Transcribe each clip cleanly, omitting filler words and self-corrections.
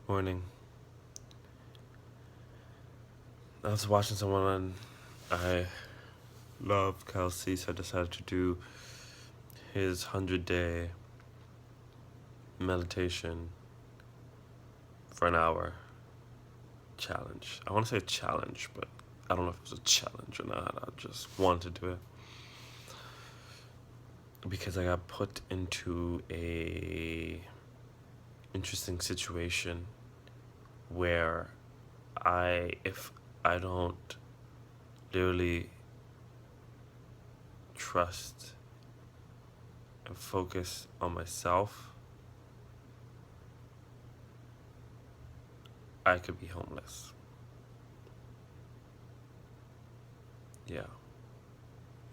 Morning. I was watching someone I love, Kelsey, so I decided to do his 100-day meditation for an hour challenge. I want to say challenge, but I don't know if it was a challenge or not. I just wanted to do it because I got put into a interesting situation where if I don't literally trust and focus on myself, I could be homeless. Yeah.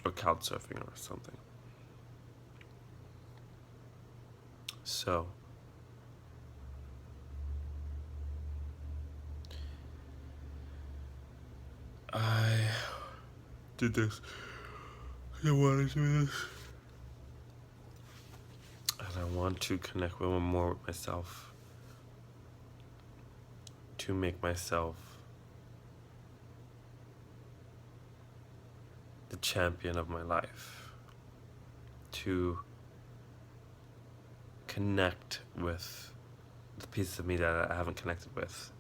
Or couch surfing or something. So, I did this. I wanted to do this. And I want to connect with more with myself. To make myself the champion of my life. To connect with the pieces of me that I haven't connected with.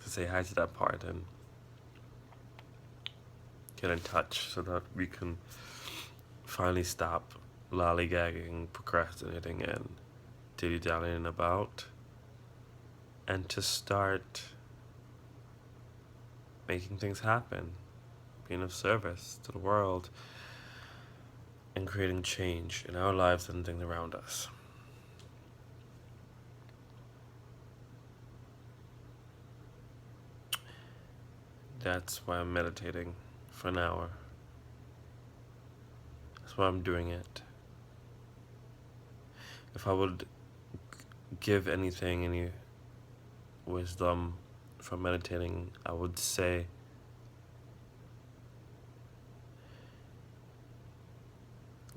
To say hi to that part and get in touch so that we can finally stop lollygagging, procrastinating, and dilly-dallying about, and to start making things happen, being of service to the world, and creating change in our lives and things around us. That's why I'm meditating for an hour. That's why I'm doing it. If I would give anything, any wisdom from meditating, I would say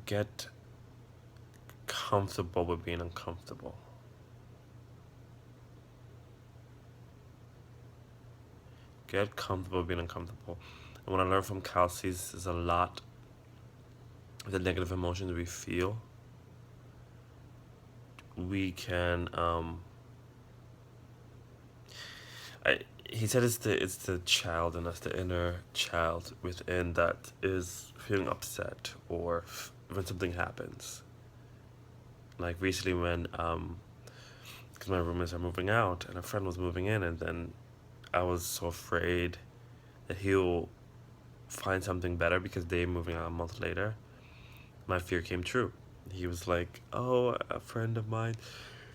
get comfortable with being uncomfortable. Get comfortable being uncomfortable. And what I learned from Kelsey's is a lot of the negative emotions we feel. We can he said it's the child in us, the inner child within that is feeling upset or when something happens. Like recently when because my roommates are moving out and a friend was moving in, and then I was so afraid that he'll find something better because they're moving out a month later. My fear came true. He was like, "Oh, a friend of mine,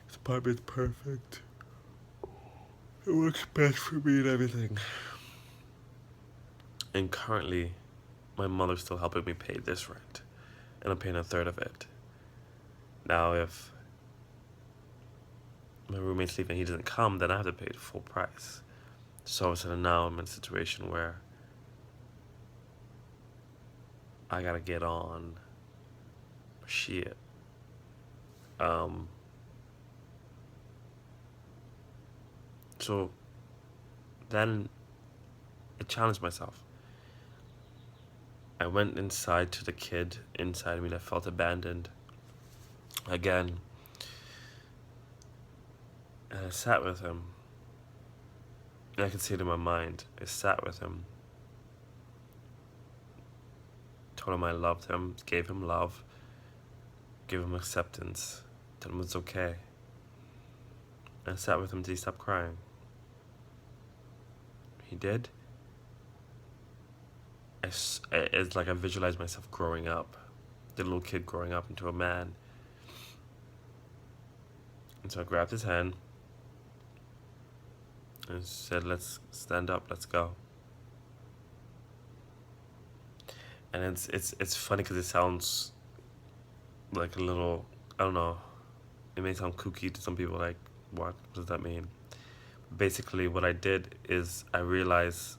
his apartment's perfect. It works best for me and everything." And currently, my mother's still helping me pay this rent, and I'm paying a third of it. Now, if my roommate's leaving and he doesn't come, then I have to pay the full price. So all of a sudden now I'm in a situation where I gotta get on shit. So then I challenged myself. I went inside to the kid inside me that felt abandoned again, and I sat with him. And I could see it in my mind. I sat with him, told him I loved him, gave him love, gave him acceptance, told him it's okay. And I sat with him till he stopped crying. He did. It's like I visualized myself growing up, the little kid growing up into a man. And so I grabbed his hand and said, "Let's stand up, let's go." And it's funny because it sounds like a little, I don't know, it may sound kooky to some people, like, what does that mean? Basically, what I did is I realized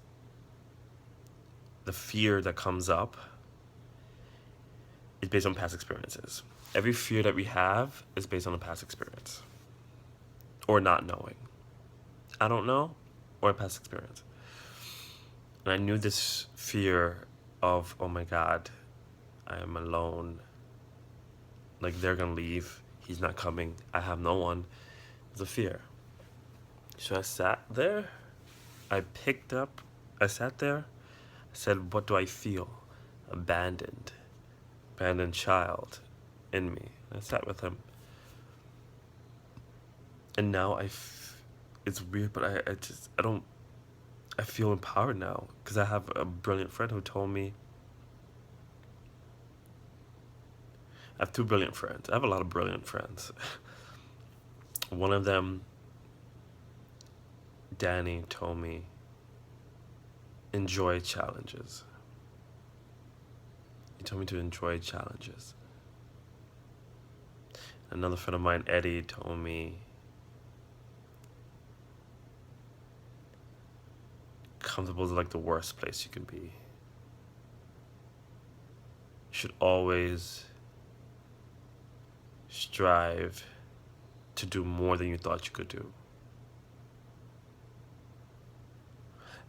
the fear that comes up is based on past experiences. Every fear that we have is based on a past experience. or not knowing. I don't know, or past experience. And I knew this fear of, oh my God, I am alone. Like they're gonna leave. He's not coming. I have no one. It's a fear. So I sat there. I sat there. I said, what do I feel? Abandoned. Abandoned child in me. I sat with him. And now it's weird, but I feel empowered now. Because I have a brilliant friend who told me, I have two brilliant friends. I have a lot of brilliant friends. One of them, Danny, told me, enjoy challenges. He told me to enjoy challenges. Another friend of mine, Eddie, told me, comfortable is like the worst place you can be. You should always strive to do more than you thought you could do.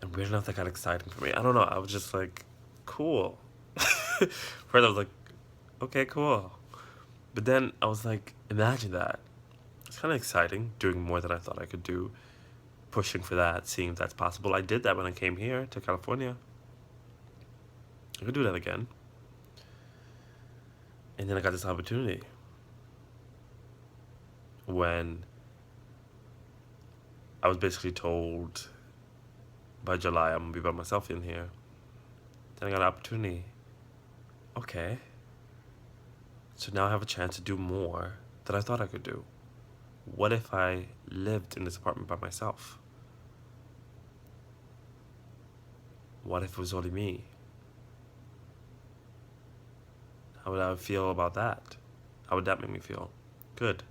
And weird enough, that got exciting for me. I don't know, I was just like, cool. First I was like, okay, cool. But then I was like, imagine that. It's kind of exciting, doing more than I thought I could do, pushing for that, seeing if that's possible. I did that when I came here to California. I could do that again. And then I got this opportunity when I was basically told by July I'm gonna be by myself in here. Then I got an opportunity. Okay. So now I have a chance to do more than I thought I could do. What if I lived in this apartment by myself? What if it was only me? How would I feel about that? How would that make me feel? Good.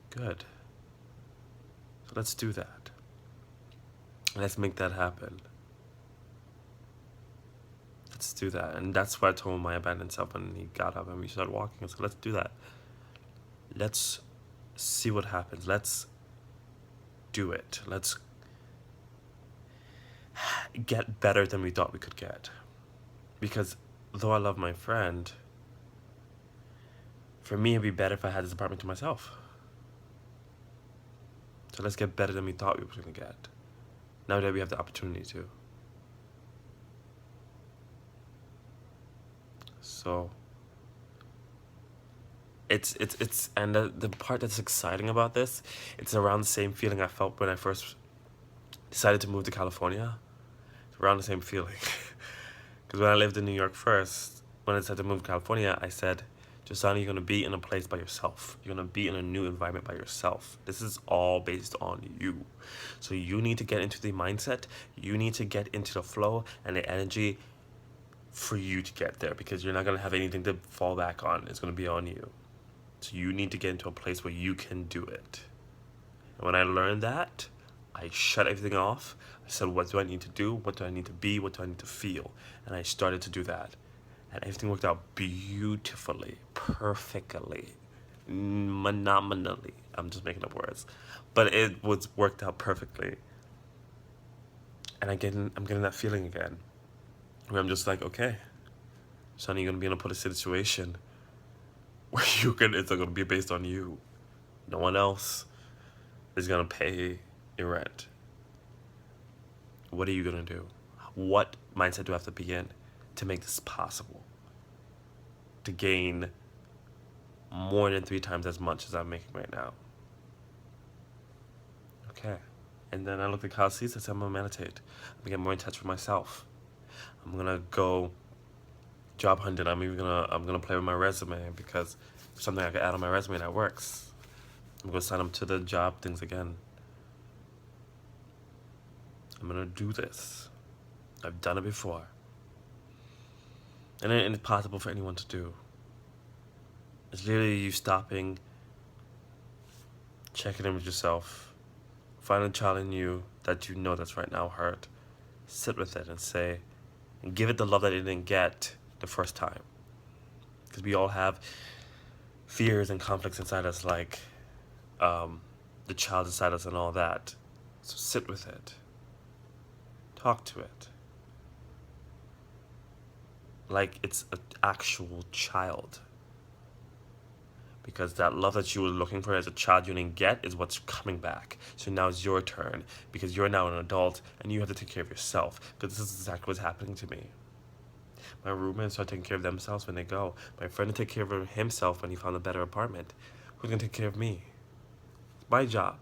Good. So let's do that. Let's make that happen. Let's do that. And that's what I told my abandoned self when he got up and we started walking. I said, let's do that. Let's see what happens. Let's do it. Let's get better than we thought we could get. Because though I love my friend, for me it'd be better if I had this apartment to myself. So let's get better than we thought we were going to get. Now that we have the opportunity to. So it's and the part that's exciting about this, it's around the same feeling I felt when I first decided to move to California. It's around the same feeling. Because when I lived in New York first, when I decided to move to California, I said, Josani, you're going to be in a place by yourself. You're going to be in a new environment by yourself. This is all based on you. So you need to get into the mindset. You need to get into the flow and the energy for you to get there, because you're not going to have anything to fall back on. It's going to be on you. So you need to get into a place where you can do it. And when I learned that, I shut everything off. I said, what do I need to do? What do I need to be? What do I need to feel? And I started to do that. And everything worked out beautifully, perfectly, phenomenally. I'm just making up words. But it was worked out perfectly. And I'm getting that feeling again. Where I'm just like, okay, Sonny, you're going to be in a situation where it's going to be based on you. No one else is going to pay your rent. What are you going to do? What mindset do I have to be in to make this possible? To gain more than 3 times as much as I'm making right now. Okay. And then I looked at Kyle Cease. I said, I'm going to meditate. I'm going to get more in touch with myself. I'm going to go job hunting. I'm gonna play with my resume, because it's something I can add on my resume that works. I'm going to sign up to the job things again. I'm going to do this. I've done it before. And it's possible for anyone to do. It's literally you stopping, checking in with yourself, find a child in you that you know that's right now hurt, sit with it and say, and give it the love that it didn't get the first time. Because we all have fears and conflicts inside us, like the child inside us and all that. So sit with it. Talk to it. Like it's an actual child. Because that love that you were looking for as a child you didn't get is what's coming back. So now it's your turn because you're now an adult and you have to take care of yourself. Because this is exactly what's happening to me. My roommates start taking care of themselves when they go. My friend to take care of himself when he found a better apartment. Who's gonna take care of me? My job.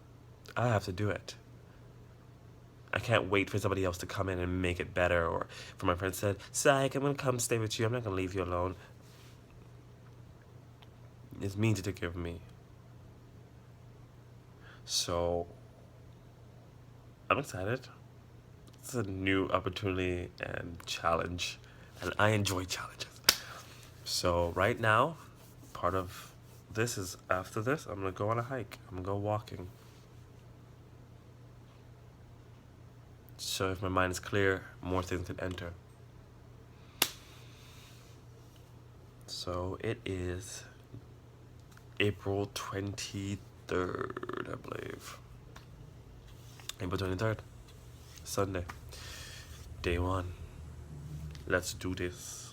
I have to do it. I can't wait for somebody else to come in and make it better. Or for my friend said, psych, I'm gonna come stay with you. I'm not gonna leave you alone. It's me to take care of me. So I'm excited. It's a new opportunity and challenge. And I enjoy challenges. So right now, part of this is after this, I'm gonna go on a hike. I'm gonna go walking. So if my mind is clear, more things can enter. So it is April 23rd, I believe. April 23rd, Sunday. Day one. Let's do this.